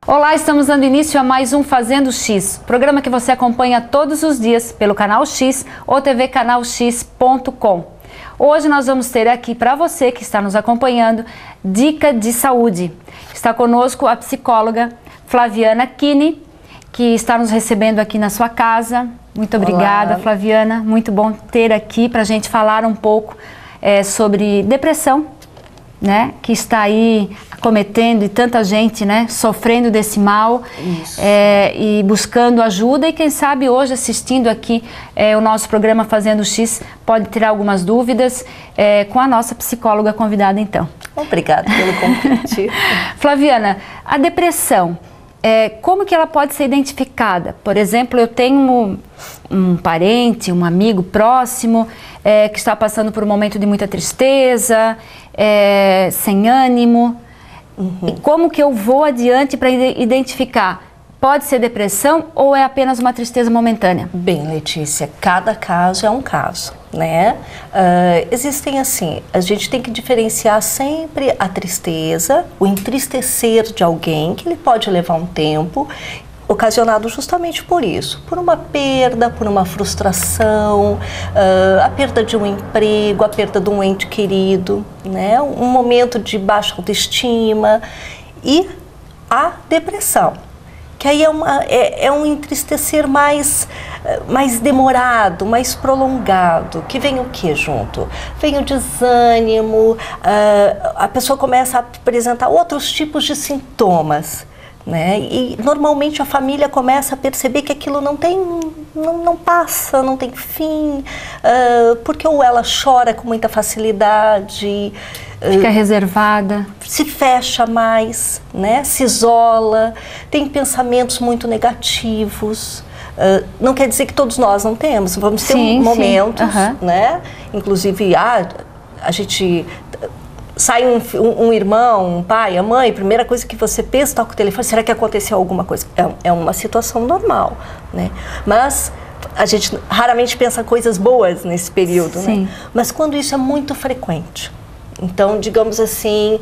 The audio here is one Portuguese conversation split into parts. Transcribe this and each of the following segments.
Olá, estamos dando início a mais um Fazendo X, programa que você acompanha todos os dias pelo Canal X ou tvcanalx.com. Hoje nós vamos ter aqui para você que está nos acompanhando, dica de saúde. Está conosco a psicóloga Flaviana Kini, que está nos recebendo aqui na sua casa. Muito obrigada, olá, Flaviana. Muito bom ter aqui para a gente falar um pouco sobre depressão, né, que está aí acometendo e tanta gente, né, sofrendo desse mal e buscando ajuda, e quem sabe hoje assistindo aqui o nosso programa Fazendo X pode ter algumas dúvidas com a nossa psicóloga convidada então. Obrigada pelo convite. Flaviana, a depressão, como que ela pode ser identificada? Por exemplo, eu tenho um parente, um amigo próximo que está passando por um momento de muita tristeza, sem ânimo. E como que eu vou adiante para identificar? Pode ser depressão ou é apenas uma tristeza momentânea? Bem, Letícia, cada caso é um caso, né? Existem assim, a gente tem que diferenciar sempre a tristeza, o entristecer de alguém, que ele pode levar um tempo, ocasionado justamente por isso, por uma perda, por uma frustração, a perda de um emprego, a perda de um ente querido, né? Um momento de baixa autoestima, e a depressão, que aí é um entristecer mais demorado, mais prolongado, que vem o que junto? Vem o desânimo, a pessoa começa a apresentar outros tipos de sintomas, né? E normalmente a família começa a perceber que aquilo não passa, não tem fim, porque ou ela chora com muita facilidade, fica reservada, se fecha mais, né? Se isola, tem pensamentos muito negativos. Não quer dizer que todos nós não temos, vamos ter momentos, né? Inclusive, a gente sai um irmão, um pai, a mãe, a primeira coisa que você pensa, toca o telefone, será que aconteceu alguma coisa? É uma situação normal, né? Mas a gente raramente pensa coisas boas nesse período, né? Mas quando isso é muito frequente, então, digamos assim,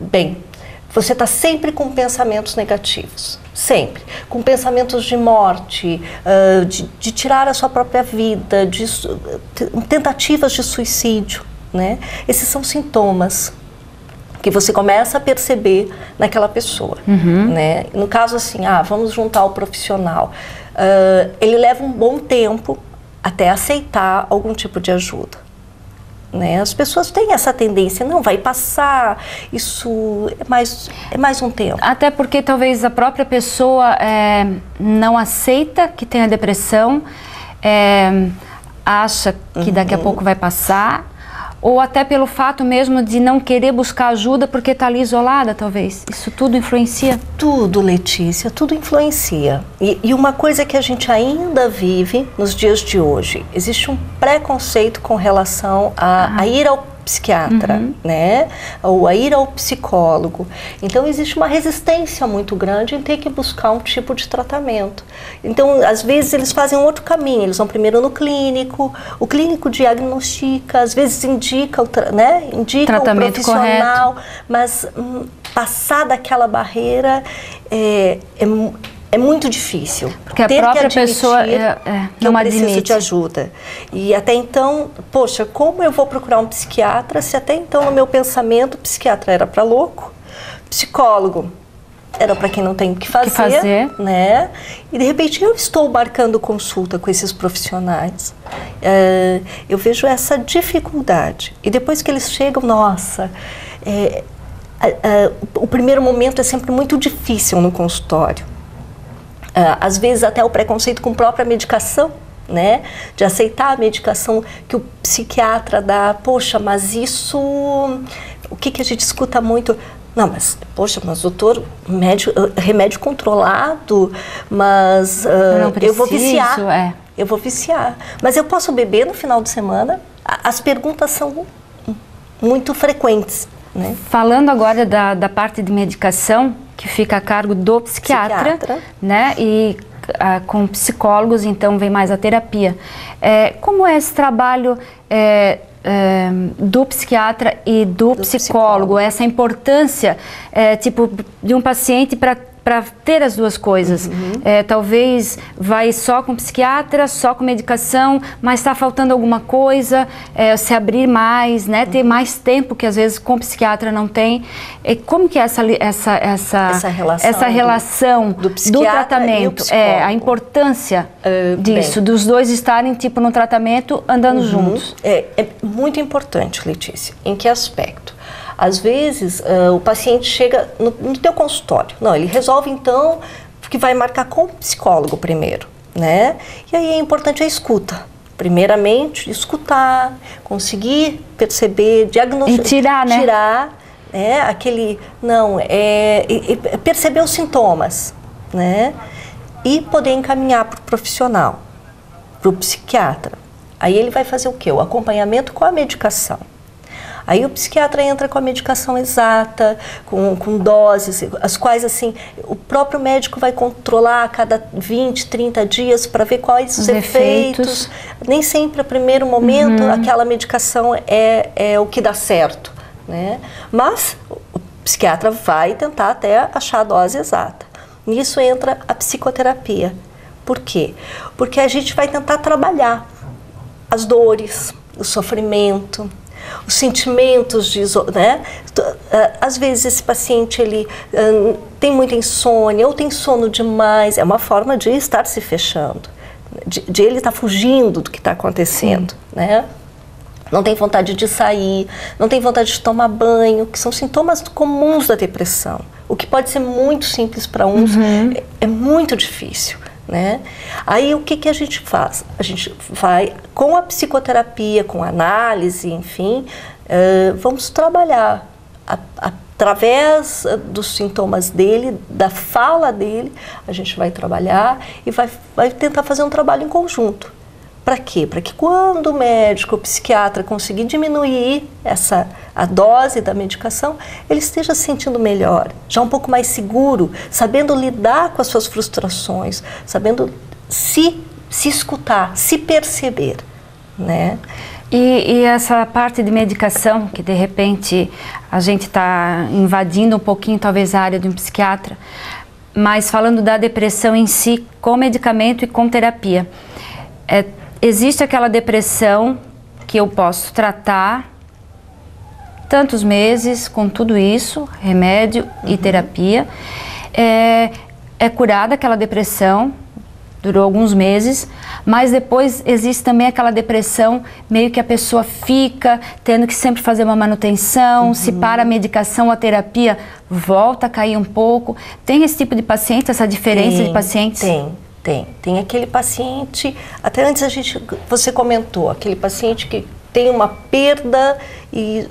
bem, você está sempre com pensamentos negativos, sempre, com pensamentos de morte, de tirar a sua própria vida, de tentativas de suicídio, né? Esses são sintomas que você começa a perceber naquela pessoa, né? No caso assim, vamos juntar o profissional, ele leva um bom tempo até aceitar algum tipo de ajuda, né? As pessoas têm essa tendência, não vai passar, isso é mais um tempo. Até porque talvez a própria pessoa não aceita que tem a depressão, acha que daqui a pouco vai passar, ou até pelo fato mesmo de não querer buscar ajuda porque está ali isolada, talvez. Isso tudo influencia? Tudo, Letícia, tudo influencia. E uma coisa que a gente ainda vive nos dias de hoje, existe um preconceito com relação a ir ao psiquiatra, né? Ou a ir ao psicólogo. Então existe uma resistência muito grande em ter que buscar um tipo de tratamento. Então, às vezes eles fazem outro caminho, eles vão primeiro no clínico, o clínico diagnostica, às vezes indica, indica o profissional, correto. Mas passar daquela barreira é muito difícil. Porque a própria pessoa não precisa de ajuda. E até então, poxa, como eu vou procurar um psiquiatra se até então no meu pensamento o psiquiatra era para louco, psicólogo era para quem não tem o que fazer, né? E de repente eu estou marcando consulta com esses profissionais. Eu vejo essa dificuldade. E depois que eles chegam, nossa, o primeiro momento é sempre muito difícil no consultório. Às vezes até o preconceito com a própria medicação, né? De aceitar a medicação que o psiquiatra dá. Poxa, mas isso... O que a gente escuta muito? Não, mas, poxa, mas doutor, remédio controlado, mas eu vou viciar. Eu vou viciar. Mas eu posso beber no final de semana? As perguntas são muito frequentes, né? Falando agora da parte de medicação, que fica a cargo do psiquiatra, né? E com psicólogos, então vem mais a terapia. Como é esse trabalho do psiquiatra e do psicólogo, essa importância, tipo, de um paciente para ter as duas coisas. Talvez vai só com psiquiatra, só com medicação, mas está faltando alguma coisa, se abrir mais, né? Ter mais tempo que às vezes com psiquiatra não tem. Como que é essa relação do tratamento? A importância disso, dos dois estarem tipo no tratamento, andando juntos. É muito importante, Letícia. Em que aspecto? Às vezes, o paciente chega no teu consultório. Não, ele resolve, então, que vai marcar com o psicólogo primeiro, né? E aí é importante a escuta. Primeiramente, escutar, conseguir perceber, diagnosticar. E tirar, né? Tirar, né? Perceber os sintomas, né? E poder encaminhar para o profissional, para o psiquiatra. Aí ele vai fazer o quê? O acompanhamento com a medicação. Aí o psiquiatra entra com a medicação exata, com doses, as quais assim, o próprio médico vai controlar a cada 20, 30 dias para ver quais os efeitos. Nem sempre, a primeiro momento, aquela medicação é o que dá certo, né? Mas o psiquiatra vai tentar até achar a dose exata. Nisso entra a psicoterapia. Por quê? Porque a gente vai tentar trabalhar as dores, o sofrimento, os sentimentos, né? Às vezes esse paciente ele tem muita insônia ou tem sono demais, é uma forma de estar se fechando, de ele estar fugindo do que está acontecendo, né? Não tem vontade de sair, não tem vontade de tomar banho, que são sintomas comuns da depressão. O que pode ser muito simples para uns, é muito difícil, né? Aí o que a gente faz? A gente vai com a psicoterapia, com a análise, enfim, vamos trabalhar através dos sintomas dele, da fala dele, a gente vai trabalhar e vai tentar fazer um trabalho em conjunto. Para quê? Para que quando o médico, o psiquiatra conseguir diminuir a dose da medicação, ele esteja se sentindo melhor, já um pouco mais seguro, sabendo lidar com as suas frustrações, sabendo se escutar, se perceber, né? E essa parte de medicação, que de repente a gente está invadindo um pouquinho talvez a área de um psiquiatra, mas falando da depressão em si, com medicamento e com terapia, existe aquela depressão que eu posso tratar tantos meses com tudo isso, remédio e terapia. É curada aquela depressão, durou alguns meses, mas depois existe também aquela depressão meio que a pessoa fica tendo que sempre fazer uma manutenção, se para a medicação, a terapia, volta a cair um pouco. Tem esse tipo de paciente, essa diferença de pacientes? Tem aquele paciente, até antes você comentou, aquele paciente que tem uma perda e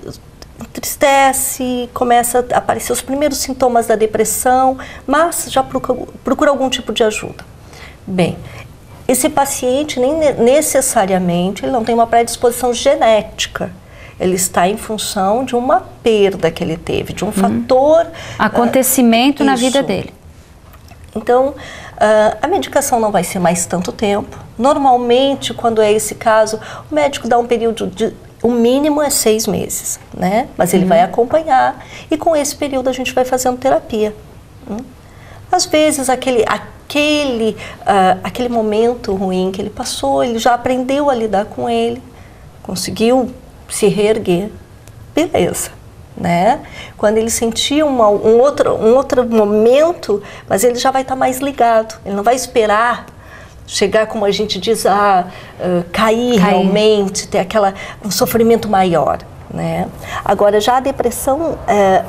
entristece, começa a aparecer os primeiros sintomas da depressão, mas já procura algum tipo de ajuda. Bem, esse paciente nem necessariamente ele não tem uma predisposição genética. Ele está em função de uma perda que ele teve, de um fator... acontecimento na vida dele. Então, a medicação não vai ser mais tanto tempo. Normalmente, quando é esse caso, o médico dá um período o mínimo é 6 meses, né? Mas ele vai acompanhar e com esse período a gente vai fazendo terapia. Às vezes, aquele momento ruim que ele passou, ele já aprendeu a lidar com ele, conseguiu se reerguer, beleza. Né? Quando ele sentir um outro momento, mas ele já vai estar mais ligado, ele não vai esperar chegar, como a gente diz, cair realmente, ter um sofrimento maior, né? Agora, já a depressão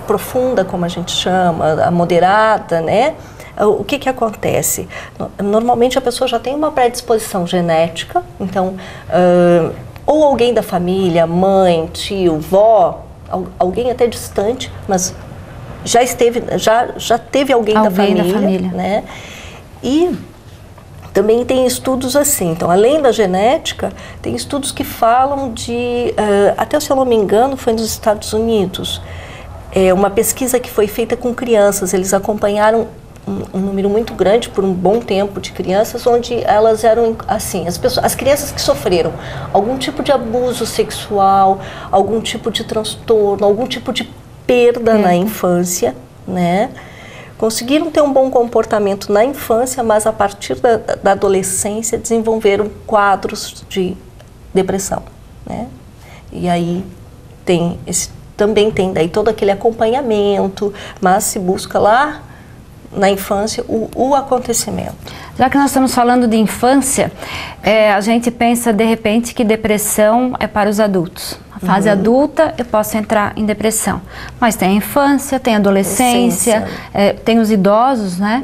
profunda, como a gente chama, a moderada, né? O que acontece? Normalmente a pessoa já tem uma predisposição genética, então, ou alguém da família, mãe, tio, vó, alguém até distante, mas já teve alguém da família, né? E também tem estudos assim, então além da genética, tem estudos que falam de, até se eu não me engano, foi nos Estados Unidos, uma pesquisa que foi feita com crianças, eles acompanharam um número muito grande por um bom tempo de crianças onde elas eram assim, as crianças que sofreram algum tipo de abuso sexual, algum tipo de transtorno, algum tipo de perda na infância, né? Conseguiram ter um bom comportamento na infância, mas a partir da adolescência desenvolveram quadros de depressão, né? E aí também tem daí todo aquele acompanhamento, mas se busca lá na infância o acontecimento. Já que nós estamos falando de infância, a gente pensa de repente que depressão é para os adultos. A fase adulta eu posso entrar em depressão, mas tem a infância, tem a adolescência, tem os idosos, né?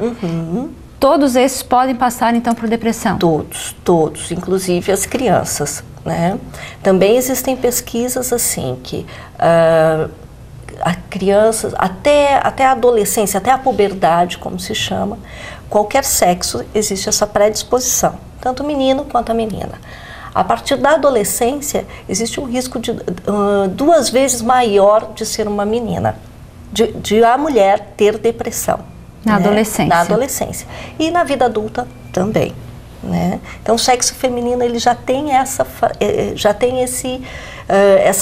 Todos esses podem passar então por depressão? Todos, inclusive as crianças, né? Também existem pesquisas assim que a crianças, até a adolescência, até a puberdade, como se chama, qualquer sexo existe essa predisposição, tanto o menino quanto a menina. A partir da adolescência, existe um risco de 2 vezes maior de ser uma menina, de a mulher ter depressão. Na adolescência. Na adolescência. E na vida adulta também. Né? Então o sexo feminino ele já tem essa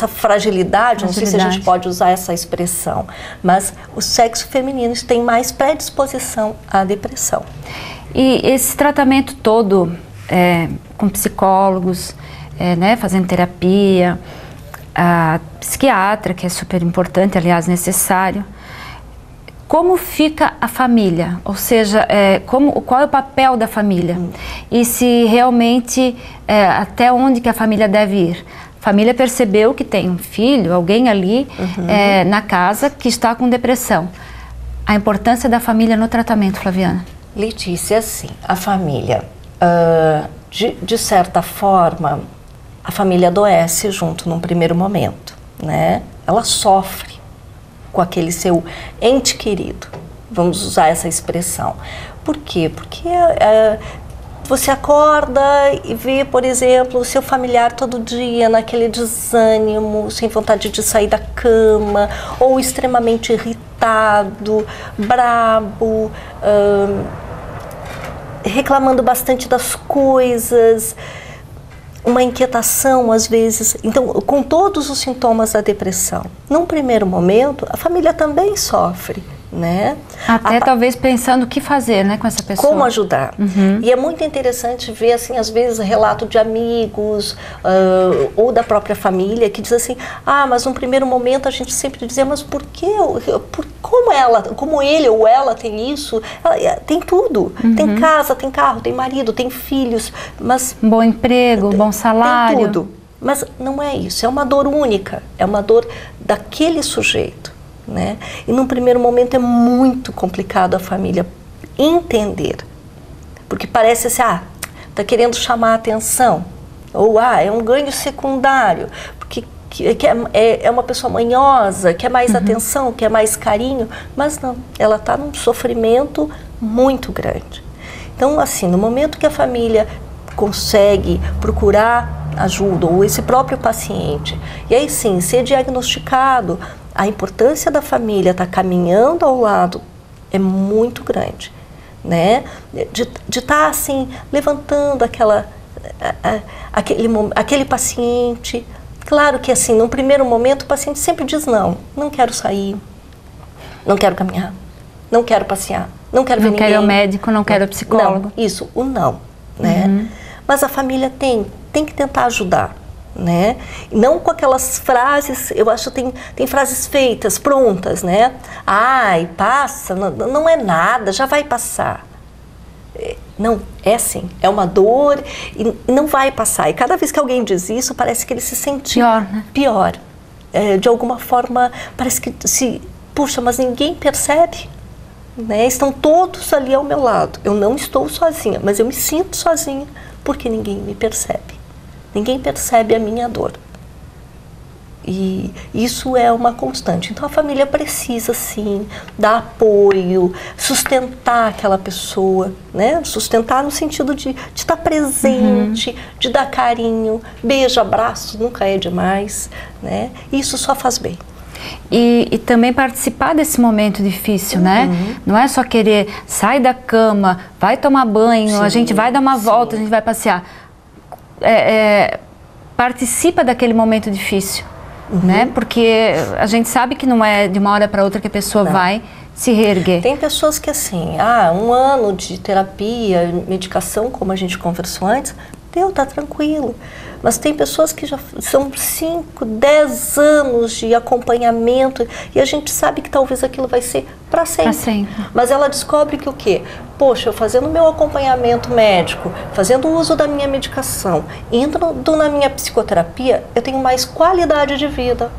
fragilidade, não sei se a gente pode usar essa expressão, mas o sexo feminino tem mais predisposição à depressão. E esse tratamento todo com psicólogos, né, fazendo terapia, a psiquiatra, que é super importante, aliás, necessário. Como fica a família? Ou seja, qual é o papel da família? E se realmente, até onde que a família deve ir? A família percebeu que tem um filho, alguém ali na casa que está com depressão. A importância da família no tratamento, Flaviana? Letícia, sim, a família, de certa forma, a família adoece junto num primeiro momento, né? Ela sofre com aquele seu ente querido, vamos usar essa expressão. Por quê? Porque você acorda e vê, por exemplo, o seu familiar todo dia naquele desânimo, sem vontade de sair da cama, ou extremamente irritado, brabo, reclamando bastante das coisas, uma inquietação às vezes, então com todos os sintomas da depressão. Num primeiro momento, a família também sofre, né? Até talvez pensando o que fazer, né, com essa pessoa. Como ajudar. E é muito interessante ver, assim, às vezes, relato de amigos ou da própria família que diz assim, mas num primeiro momento a gente sempre dizia, mas por que, como ele ou ela tem isso? Tem tudo. Tem casa, tem carro, tem marido, tem filhos, mas... Bom emprego, bom salário. Tem tudo. Mas não é isso, é uma dor única, é uma dor daquele sujeito. Né? E num primeiro momento é muito complicado a família entender, porque parece assim, tá querendo chamar a atenção, ou é um ganho secundário, porque é uma pessoa manhosa, quer mais atenção, quer mais carinho, mas não, ela está num sofrimento muito grande. Então, assim, no momento que a família consegue procurar ajuda, ou esse próprio paciente, e aí sim, ser diagnosticado, a importância da família estar caminhando ao lado é muito grande, né? De estar assim, levantando aquele paciente. Claro que assim, num primeiro momento o paciente sempre diz não quero sair, não quero caminhar, não quero passear, não quero ver ninguém. Não quero o médico, não quero o psicólogo. Não, isso, o não, né? Mas a família tem que tentar ajudar. Né? Não com aquelas frases, eu acho que tem frases feitas, prontas, né? Passa, não é nada, já vai passar. Não, é assim, é uma dor e não vai passar. E cada vez que alguém diz isso, parece que ele se sente pior, né? Pior. De alguma forma, parece que puxa, mas ninguém percebe. Né? Estão todos ali ao meu lado. Eu não estou sozinha, mas eu me sinto sozinha porque ninguém me percebe. Ninguém percebe a minha dor. E isso é uma constante. Então a família precisa, sim, dar apoio, sustentar aquela pessoa, né? Sustentar no sentido de estar presente, de dar carinho, beijo, abraço, nunca é demais, né? Isso só faz bem. E também participar desse momento difícil, né? Não é só querer, sai da cama, vai tomar banho, a gente vai dar uma volta, a gente vai passear. Participa daquele momento difícil, né? Porque a gente sabe que não é de uma hora para outra que a pessoa vai se reerguer. Tem pessoas que assim, 1 ano de terapia, medicação, como a gente conversou antes, tá tranquilo. Mas tem pessoas que já são 5, 10 anos de acompanhamento e a gente sabe que talvez aquilo vai ser para sempre. Mas ela descobre que o quê? Poxa, eu fazendo meu acompanhamento médico, fazendo uso da minha medicação, indo na minha psicoterapia, eu tenho mais qualidade de vida.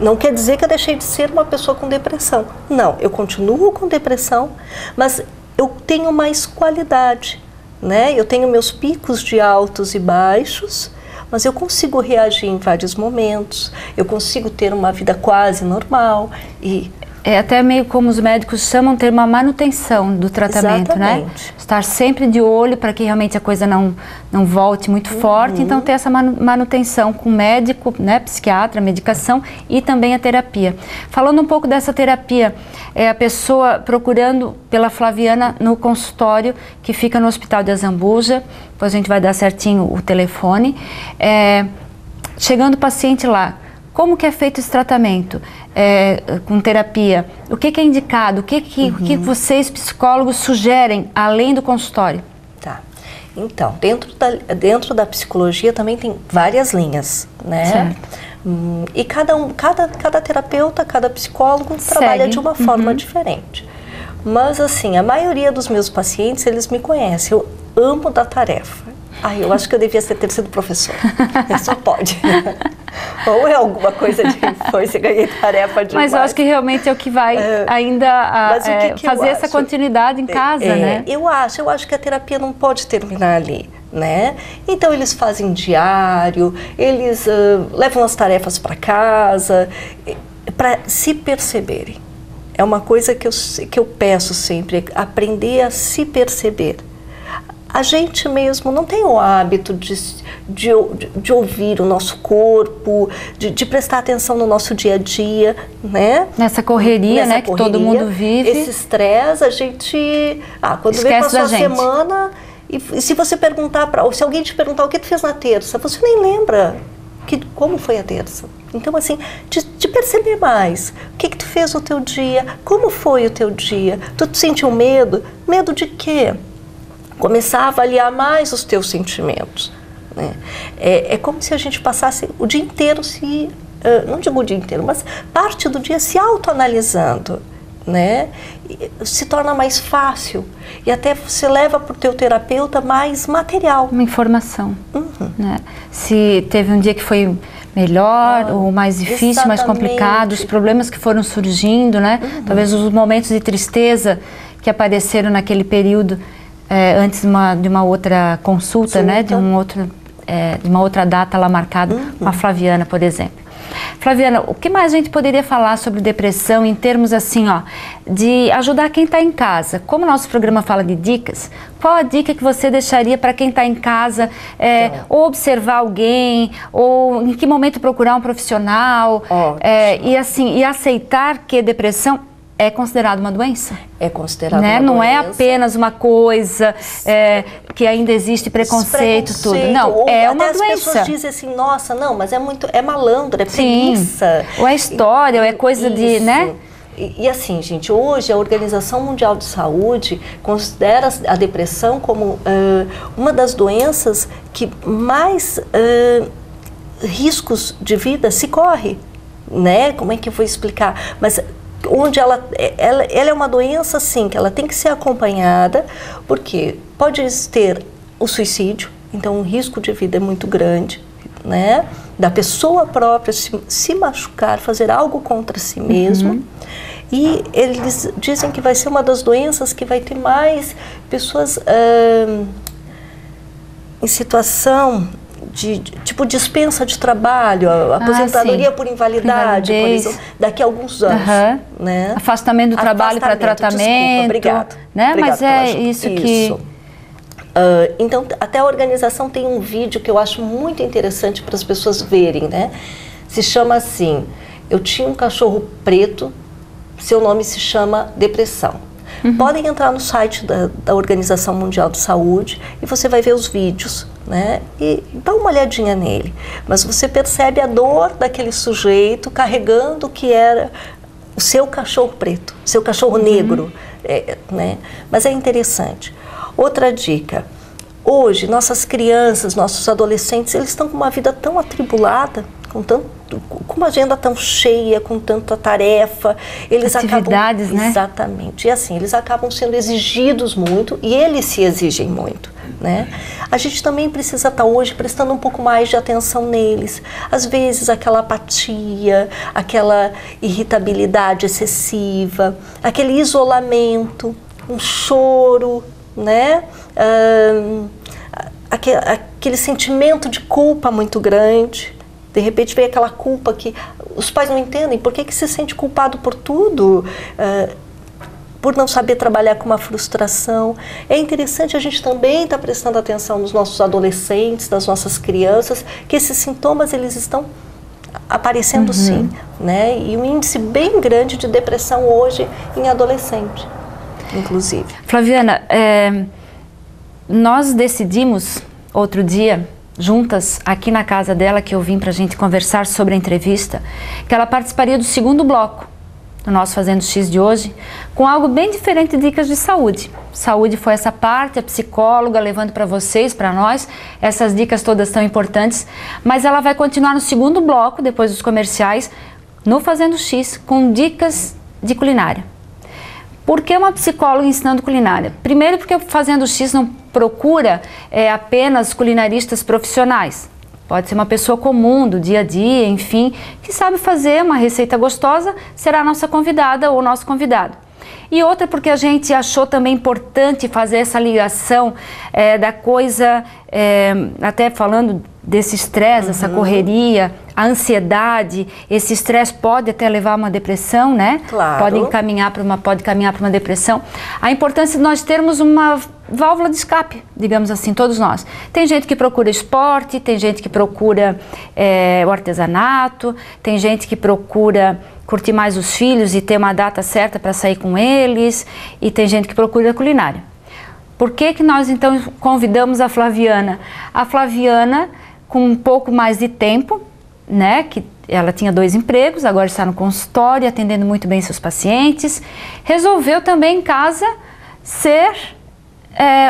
Não quer dizer que eu deixei de ser uma pessoa com depressão. Não, eu continuo com depressão, mas eu tenho mais qualidade, né? Eu tenho meus picos de altos e baixos, mas eu consigo reagir em vários momentos, eu consigo ter uma vida quase normal e... É até meio como os médicos chamam, ter uma manutenção do tratamento, né? Estar sempre de olho para que realmente a coisa não volte muito forte, então ter essa manutenção com o médico, né, psiquiatra, medicação e também a terapia. Falando um pouco dessa terapia, a pessoa procurando pela Flaviana no consultório que fica no Hospital de Azambuja, depois a gente vai dar certinho o telefone, chegando o paciente lá. Como que é feito esse tratamento com terapia? O que é indicado? O que vocês, psicólogos, sugerem além do consultório? Tá. Então, dentro da psicologia também tem várias linhas, né? Certo. E cada terapeuta, cada psicólogo trabalha de uma forma diferente. Mas, assim, a maioria dos meus pacientes, eles me conhecem. Eu amo dar tarefa. Eu acho que eu devia ter sido professora. Só pode. Ou é alguma coisa de infância, ganhei tarefa demais. Mas eu acho que realmente é o que vai ainda fazer essa continuidade em casa, né? Eu acho que a terapia não pode terminar ali, né? Então eles fazem diário, eles levam as tarefas para casa, para se perceberem. É uma coisa que eu peço sempre, aprender a se perceber. A gente mesmo não tem o hábito de ouvir o nosso corpo, de prestar atenção no nosso dia a dia, né? Nessa correria, né, que todo mundo vive. Esse estresse, a gente... quando vem passar a semana, e se você perguntar, se alguém te perguntar o que tu fez na terça, você nem lembra como foi a terça. Então, assim, de perceber mais. O que tu fez no teu dia? Como foi o teu dia? Tu sentiu medo? Medo de quê? Começar a avaliar mais os teus sentimentos, né? É como se a gente passasse o dia inteiro não digo o dia inteiro, mas parte do dia se autoanalisando, né? Se torna mais fácil e até você leva para o teu terapeuta mais material. Uma informação, né? Se teve um dia que foi melhor ou mais difícil, mais complicado, os problemas que foram surgindo, né? Talvez os momentos de tristeza que apareceram naquele período, antes de uma outra consulta, né, de uma outra data lá marcada com a Flaviana, por exemplo. Flaviana, o que mais a gente poderia falar sobre depressão em termos assim, de ajudar quem está em casa? Como o nosso programa fala de dicas, qual a dica que você deixaria para quem está em casa, ou observar alguém, ou em que momento procurar um profissional, e aceitar que depressão é considerado uma doença? É considerado uma não doença. É apenas uma coisa que ainda existe preconceito, tudo. Não, ou é uma doença. As pessoas dizem assim, nossa, não, mas é malandro, é preguiça. Ou é história, ou é coisa de, né? E assim, gente, hoje a Organização Mundial de Saúde considera a depressão como uma das doenças que mais riscos de vida se corre, né? Como é que eu vou explicar? Mas onde ela é uma doença, sim, que ela tem que ser acompanhada, porque pode ter o suicídio, então o risco de vida é muito grande, né? Da pessoa própria se machucar, fazer algo contra si mesmo. E eles dizem que vai ser uma das doenças que vai ter mais pessoas em situação de tipo dispensa de trabalho, aposentadoria por invalidade, por exemplo, daqui a alguns anos, né? Afastamento do trabalho para tratamento. Obrigada. Né? Mas isso que... então, até a organização tem um vídeo que eu acho muito interessante para as pessoas verem, né? Se chama assim, eu tinha um cachorro preto, seu nome se chama depressão. Podem entrar no site da Organização Mundial de Saúde e você vai ver os vídeos, né? E dá uma olhadinha nele. Mas você percebe a dor daquele sujeito carregando o que era o seu cachorro preto, seu cachorro negro, né? Mas é interessante. Outra dica. Hoje, nossas crianças, nossos adolescentes, eles estão com uma vida tão atribulada, com uma agenda tão cheia, com tanta tarefa, eles atividades, acabam, né? Exatamente. E assim, eles acabam sendo exigidos muito e eles se exigem muito, né? A gente também precisa estar hoje prestando um pouco mais de atenção neles. Às vezes aquela apatia, aquela irritabilidade excessiva, aquele isolamento, um choro, né? Aquele sentimento de culpa muito grande. De repente vem aquela culpa que os pais não entendem. Por que se sente culpado por tudo? Por não saber trabalhar com uma frustração. É interessante a gente também estar prestando atenção nos nossos adolescentes, nas nossas crianças, que esses sintomas eles estão aparecendo sim, né? E um índice bem grande de depressão hoje em adolescente, inclusive. Flaviana, nós decidimos outro dia, juntas, aqui na casa dela, que eu vim pra gente conversar sobre a entrevista, que ela participaria do segundo bloco do nosso Fazendo X de hoje, com algo bem diferente de dicas de saúde. Saúde foi essa parte, a psicóloga levando para vocês, para nós, essas dicas todas tão importantes, mas ela vai continuar no segundo bloco, depois dos comerciais, no Fazendo X, com dicas de culinária. Por que uma psicóloga ensinando culinária? Primeiro porque o Fazendo X não procura apenas culinaristas profissionais. Pode ser uma pessoa comum, do dia a dia, enfim, que sabe fazer uma receita gostosa, será a nossa convidada ou nosso convidado. E outra porque a gente achou também importante fazer essa ligação da coisa, até falando desse estresse, essa correria, a ansiedade, esse estresse pode até levar a uma depressão, né? Claro. Pode caminhar para uma depressão. A importância de nós termos uma válvula de escape, digamos assim, todos nós. Tem gente que procura esporte, tem gente que procura o artesanato, tem gente que procura curtir mais os filhos e ter uma data certa para sair com eles, e tem gente que procura culinária. Por que que nós então convidamos a Flaviana? A Flaviana, com um pouco mais de tempo, né, que ela tinha 2 empregos, agora está no consultório, atendendo muito bem seus pacientes, resolveu também em casa ser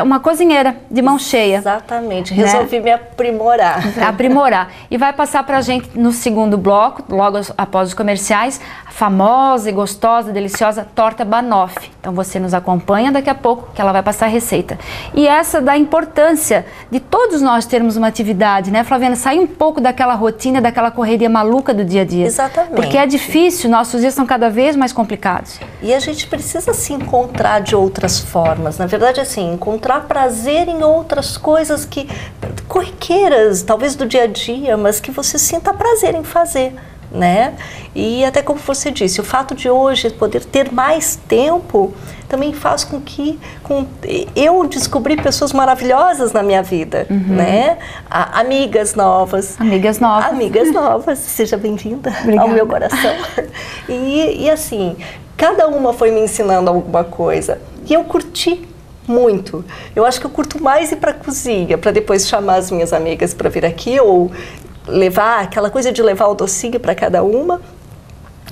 uma cozinheira de mão cheia. Exatamente, resolvi me aprimorar. Aprimorar. E vai passar pra gente no segundo bloco, logo após os comerciais, a famosa e gostosa, deliciosa torta banoffee. Então você nos acompanha daqui a pouco que ela vai passar a receita. E essa da importância de todos nós termos uma atividade, né, Flaviana? Sair um pouco daquela rotina, daquela correria maluca do dia a dia. Exatamente. Porque é difícil, nossos dias são cada vez mais complicados. E a gente precisa se encontrar de outras formas. Na verdade, assim, encontrar prazer em outras coisas que corriqueiras, talvez do dia a dia, mas que você sinta prazer em fazer, né? E até como você disse, o fato de hoje poder ter mais tempo também faz com que eu descobri pessoas maravilhosas na minha vida, né? Amigas novas. Amigas novas. Amigas novas. Seja bem-vinda ao meu coração. E assim, cada uma foi me ensinando alguma coisa e eu curti muito. Eu acho que eu curto mais ir para a cozinha, para depois chamar as minhas amigas para vir aqui, ou levar, aquela coisa de levar o docinho para cada uma,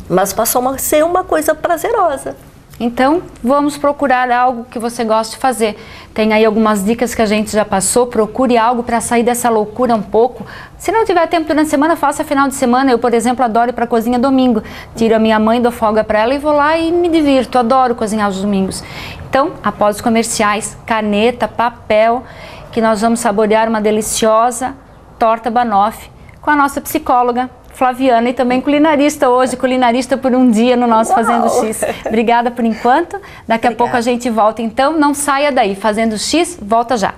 mas passou a ser uma coisa prazerosa. Então, vamos procurar algo que você gosta de fazer. Tem aí algumas dicas que a gente já passou, procure algo para sair dessa loucura um pouco. Se não tiver tempo durante a semana, faça final de semana. Eu, por exemplo, adoro ir para a cozinha domingo. Tiro a minha mãe, dou folga para ela e vou lá e me divirto. Adoro cozinhar os domingos. Então, após os comerciais, caneta, papel, que nós vamos saborear uma deliciosa torta banoffee com a nossa psicóloga, Flaviana, e também culinarista hoje, culinarista por um dia no nosso Fazendo X. Obrigada por enquanto. Daqui a pouco a gente volta, então não saia daí. Fazendo X, volta já.